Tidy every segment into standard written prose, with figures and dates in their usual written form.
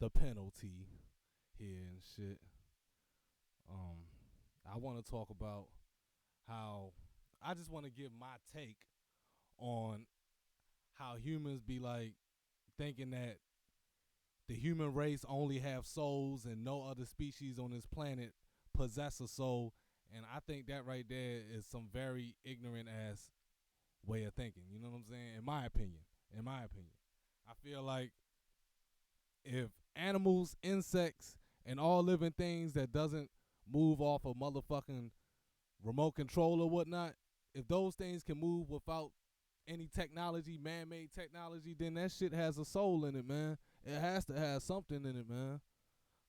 the penalty here and shit. Um, I want to talk about how I just want to give my take on how humans be like thinking that the human race only have souls and no other species on this planet possess a soul. And I think that right there is some very ignorant ass way of thinking. You know what I'm saying? In my opinion. I feel like if animals, insects, and all living things that doesn't move off a motherfucking remote control or whatnot, if those things can move without any technology, man-made technology, then that shit has a soul in it, man. It has to have something in it, man.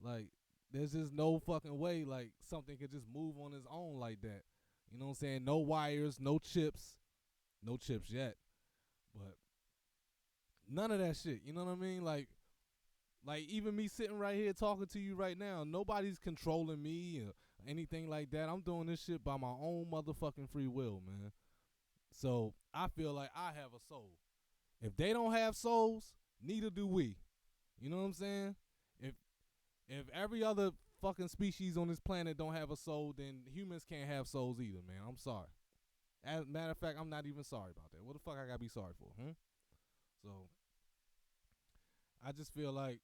Like, there's just no fucking way like something could just move on its own like that. You know what I'm saying? No wires, no chips yet, but none of that shit. You know what I mean? Like even me sitting right here talking to you right now, nobody's controlling me or anything like that. I'm doing this shit by my own motherfucking free will, man. So I feel like I have a soul. If they don't have souls, neither do we. You know what I'm saying? If if every other fucking species on this planet don't have a soul, then humans can't have souls either, man. I'm sorry. As a matter of fact, I'm not even sorry about that. What the fuck I gotta be sorry for? So I just feel like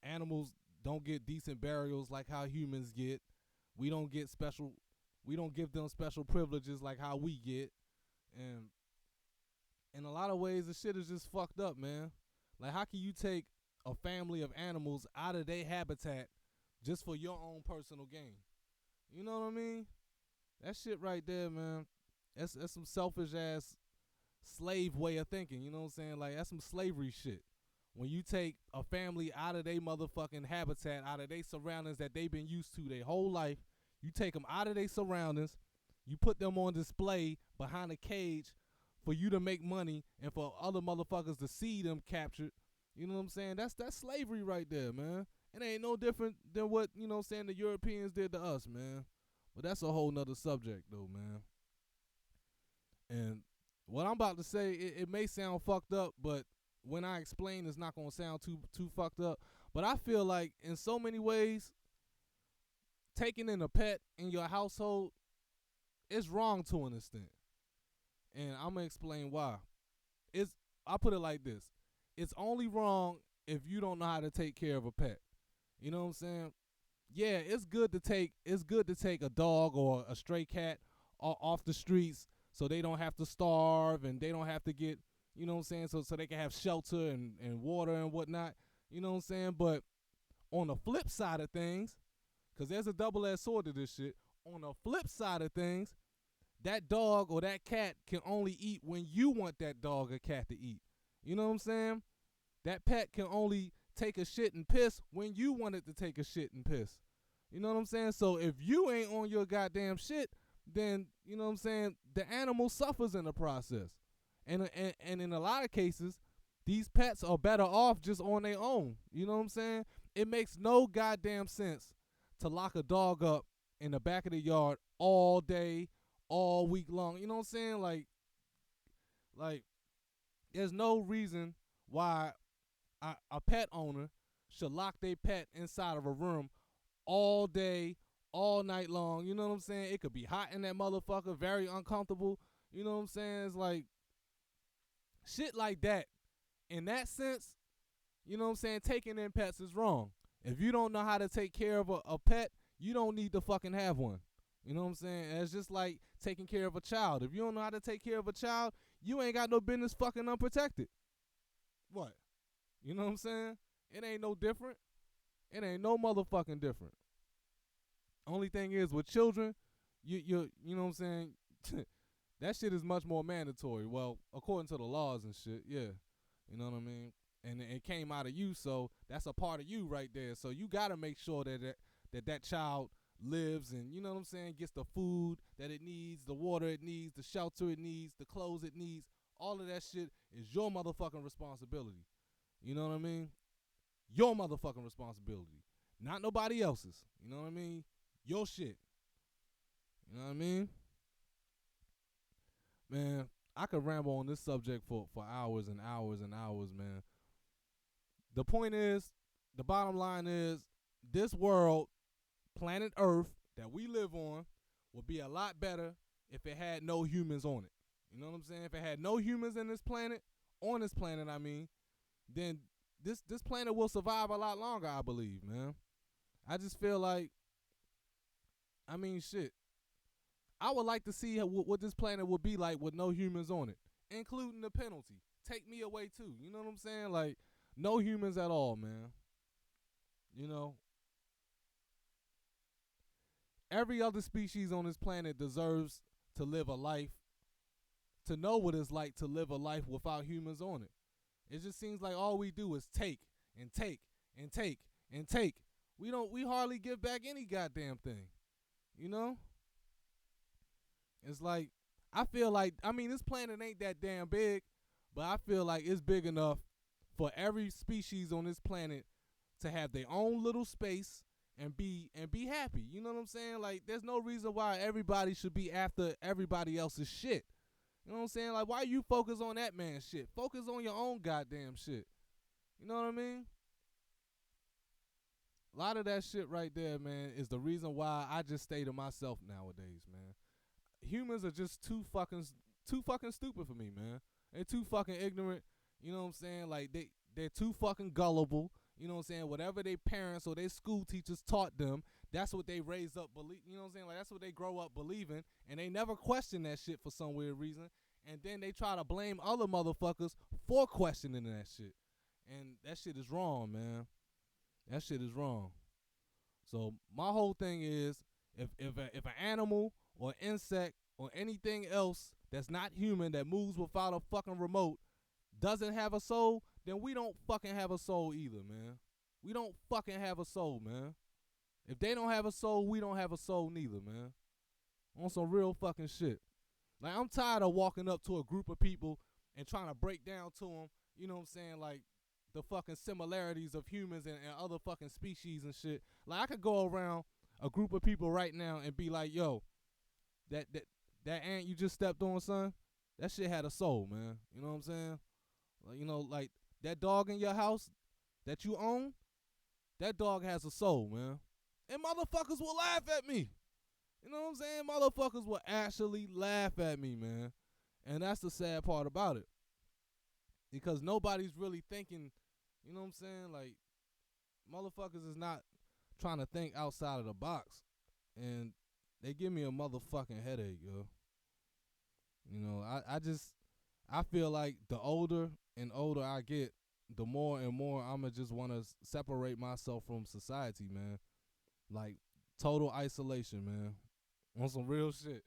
animals don't get decent burials like how humans get. We don't get special. We don't give them special privileges like how we get. And in a lot of ways, the shit is just fucked up, man. Like, how can you take a family of animals out of their habitat just for your own personal gain? You know what I mean? That shit right there, man. That's some selfish ass slave way of thinking. You know what I'm saying? Like, that's some slavery shit. When you take a family out of their motherfucking habitat, out of their surroundings that they've been used to their whole life, you take them out of their surroundings, you put them on display behind a cage for you to make money and for other motherfuckers to see them captured. You know what I'm saying? That's slavery right there, man. It ain't no different than what, you know what I'm saying, the Europeans did to us, man. But that's a whole nother subject though, man. And what I'm about to say, it may sound fucked up, but when I explain, it's not gonna sound too fucked up. But I feel like in so many ways, taking in a pet in your household is wrong to an extent. And I'm gonna explain why. It's I put it like this. It's only wrong if you don't know how to take care of a pet. You know what I'm saying? Yeah, it's good to take a dog or a stray cat off the streets so they don't have to starve and they don't have to get, you know what I'm saying, so they can have shelter and water and whatnot. You know what I'm saying? But on the flip side of things, because there's a double-edged sword to this shit, on the flip side of things, that dog or that cat can only eat when you want that dog or cat to eat. You know what I'm saying? That pet can only take a shit and piss when you want it to take a shit and piss. You know what I'm saying? So if you ain't on your goddamn shit, then, you know what I'm saying, the animal suffers in the process. And in a lot of cases, these pets are better off just on their own. You know what I'm saying? It makes no goddamn sense to lock a dog up in the back of the yard all day, all week long. You know what I'm saying? Like there's no reason why a pet owner should lock their pet inside of a room all day, all night long. You know what I'm saying? It could be hot in that motherfucker, very uncomfortable. You know what I'm saying? It's like shit like that. In that sense, you know what I'm saying? Taking in pets is wrong. If you don't know how to take care of a pet, you don't need to fucking have one. You know what I'm saying? It's just like taking care of a child. If you don't know how to take care of a child, you ain't got no business fucking unprotected. What? You know what I'm saying? It ain't no different. It ain't no motherfucking different. Only thing is with children, you know what I'm saying? That shit is much more mandatory. Well, according to the laws and shit, yeah. You know what I mean? And it came out of you, so that's a part of you right there. So you gotta make sure that child lives and, you know what I'm saying, gets the food that it needs, the water it needs, the shelter it needs, the clothes it needs. All of that shit is your motherfucking responsibility. You know what I mean? Your motherfucking responsibility. Not nobody else's. You know what I mean? Your shit. You know what I mean? Man, I could ramble on this subject for hours and hours and hours, man. The point is, the bottom line is, this world, planet Earth that we live on, would be a lot better if it had no humans on it. You know what I'm saying? If it had no humans in this planet, on this planet, I mean, then this planet will survive a lot longer, I believe, man. I just feel like, I mean, shit. I would like to see what this planet would be like with no humans on it, including the penalty. Take me away too. You know what I'm saying? Like, no humans at all, man. You know, every other species on this planet deserves to live a life, to know what it's like to live a life without humans on it. It just seems like all we do is take and take and take and take. We hardly give back any goddamn thing. You know? It's like, I feel like, I mean, this planet ain't that damn big, but I feel like it's big enough for every species on this planet to have their own little space and be happy. You know what I'm saying? Like, there's no reason why everybody should be after everybody else's shit. You know what I'm saying? Like, why you focus on that man's shit? Focus on your own goddamn shit. You know what I mean? A lot of that shit right there, man, is the reason why I just stay to myself nowadays, man. Humans are just too fucking stupid for me, man. They're too fucking ignorant. You know what I'm saying? Like, they're too fucking gullible. You know what I'm saying? Whatever their parents or their school teachers taught them, that's what they raise up believe. You know what I'm saying? Like, that's what they grow up believing, and they never question that shit for some weird reason. And then they try to blame other motherfuckers for questioning that shit, and that shit is wrong, man. That shit is wrong. So my whole thing is, if an animal or insect or anything else that's not human that moves without a fucking remote doesn't have a soul, then we don't fucking have a soul either, man. We don't fucking have a soul, man. If they don't have a soul, we don't have a soul neither, man. On some real fucking shit. Like, I'm tired of walking up to a group of people and trying to break down to them, you know what I'm saying, like, the fucking similarities of humans and other fucking species and shit. Like, I could go around a group of people right now and be like, yo, that that ant you just stepped on, son, that shit had a soul, man. You know what I'm saying? Like, you know, like, that dog in your house that you own, that dog has a soul, man. And motherfuckers will laugh at me. You know what I'm saying? Motherfuckers will actually laugh at me, man. And that's the sad part about it. Because nobody's really thinking, you know what I'm saying? Like, motherfuckers is not trying to think outside of the box. And they give me a motherfucking headache, yo. You know, I feel like the older and older I get, the more and more I'ma just want to separate myself from society, man. Like, total isolation, man. On some real shit.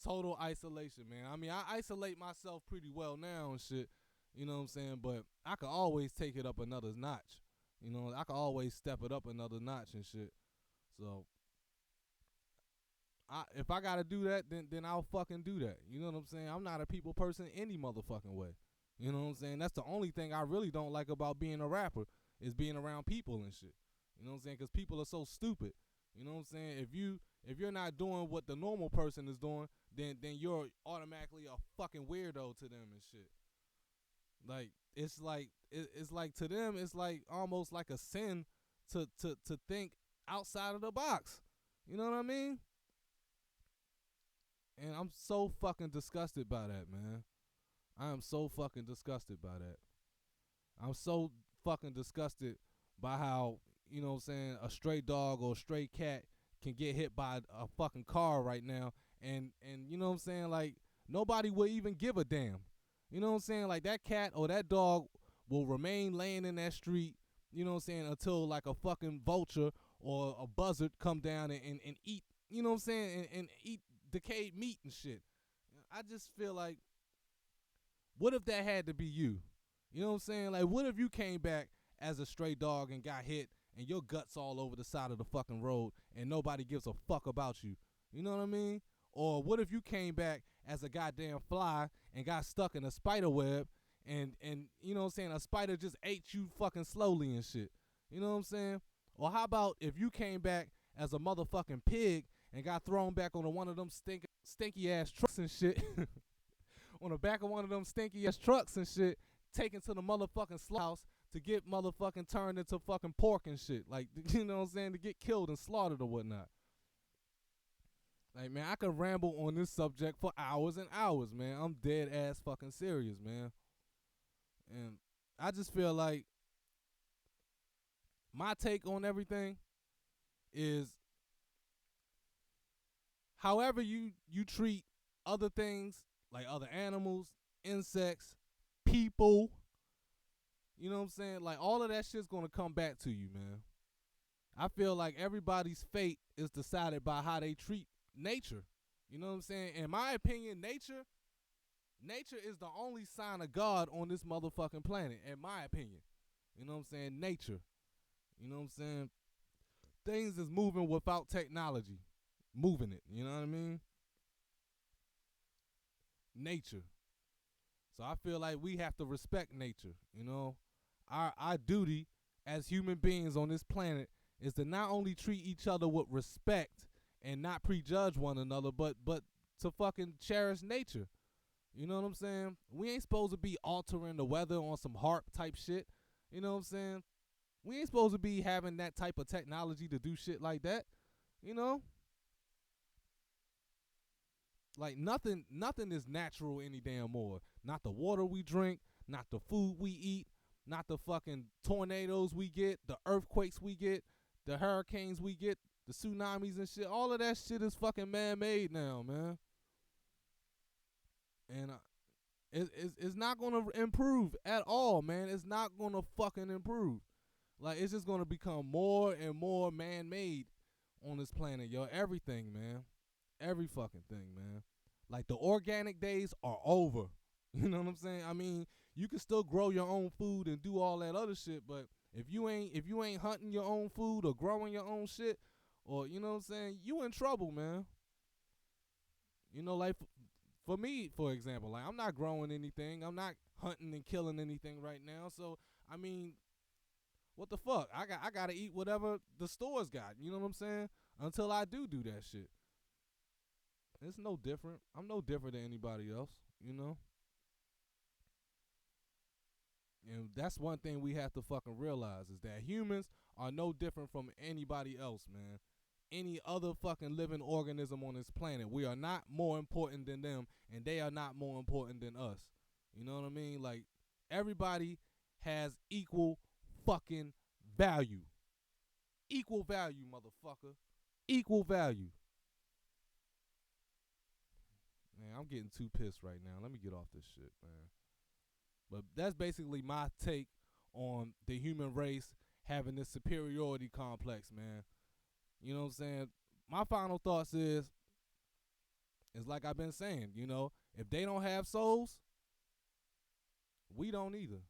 Total isolation, man. I mean, I isolate myself pretty well now and shit. You know what I'm saying? But I could always take it up another notch. You know, I could always step it up another notch and shit. So, if I gotta do that, then I'll fucking do that. You know what I'm saying? I'm not a people person any motherfucking way. You know what I'm saying? That's the only thing I really don't like about being a rapper, is being around people and shit. You know what I'm saying? Because people are so stupid. You know what I'm saying? If you're not doing what the normal person is doing, then you're automatically a fucking weirdo to them and shit. Like, it's like to them, it's like almost like a sin to think outside of the box. You know what I mean? And I'm so fucking disgusted by that, man. I am so fucking disgusted by that. I'm so fucking disgusted by how, you know what I'm saying, a stray dog or a stray cat can get hit by a fucking car right now, and you know what I'm saying, like, nobody will even give a damn. You know what I'm saying? Like, that cat or that dog will remain laying in that street, you know what I'm saying, until like a fucking vulture or a buzzard come down and eat, you know what I'm saying, and eat decayed meat and shit. I just feel like, what if that had to be you? You know what I'm saying? Like, what if you came back as a stray dog and got hit and your guts all over the side of the fucking road and nobody gives a fuck about you? You know what I mean? Or what if you came back as a goddamn fly and got stuck in a spider web and you know what I'm saying, a spider just ate you fucking slowly and shit? You know what I'm saying? Or how about if you came back as a motherfucking pig and got thrown back on one of them stinky ass trucks and shit on the back of one of them stinky ass trucks and shit, taken to the motherfucking slaughterhouse to get motherfucking turned into fucking pork and shit. Like, you know what I'm saying? To get killed and slaughtered or whatnot. Like, man, I could ramble on this subject for hours and hours, man. I'm dead ass fucking serious, man. And I just feel like my take on everything is however you treat other things, like other animals, insects, people, you know what I'm saying? Like, all of that shit's gonna come back to you, man. I feel like everybody's fate is decided by how they treat nature. You know what I'm saying? In my opinion, nature is the only sign of God on this motherfucking planet, in my opinion. You know what I'm saying? Nature. You know what I'm saying? Things is moving without technology. Moving it. You know what I mean? Nature. So I feel like we have to respect nature. You know? Our duty as human beings on this planet is to not only treat each other with respect and not prejudge one another, but to fucking cherish nature. You know what I'm saying? We ain't supposed to be altering the weather on some harp type shit. You know what I'm saying? We ain't supposed to be having that type of technology to do shit like that. You know? Like nothing is natural any damn more. Not the water we drink, not the food we eat, not the fucking tornadoes we get, the earthquakes we get, the hurricanes we get, the tsunamis and shit. All of that shit is fucking man-made now, man. And it's not gonna improve at all, man. It's not gonna fucking improve. Like, it's just gonna become more and more man-made on this planet, yo. Everything, man. Every fucking thing, man. Like, the organic days are over. You know what I'm saying? I mean, you can still grow your own food and do all that other shit, but if you ain't hunting your own food or growing your own shit, or you know what I'm saying, you in trouble, man. You know, like for me, for example, like I'm not growing anything. I'm not hunting and killing anything right now. So I mean, what the fuck? I gotta eat whatever the stores got. You know what I'm saying? Until I do that shit. It's no different. I'm no different than anybody else. You know. And that's one thing we have to fucking realize is that humans are no different from anybody else, man. Any other fucking living organism on this planet. We are not more important than them, and they are not more important than us. You know what I mean? Like, everybody has equal fucking value. Equal value, motherfucker. Equal value. Man, I'm getting too pissed right now. Let me get off this shit, man. But that's basically my take on the human race having this superiority complex, man. You know what I'm saying? My final thoughts is like I've been saying, you know, if they don't have souls, we don't either.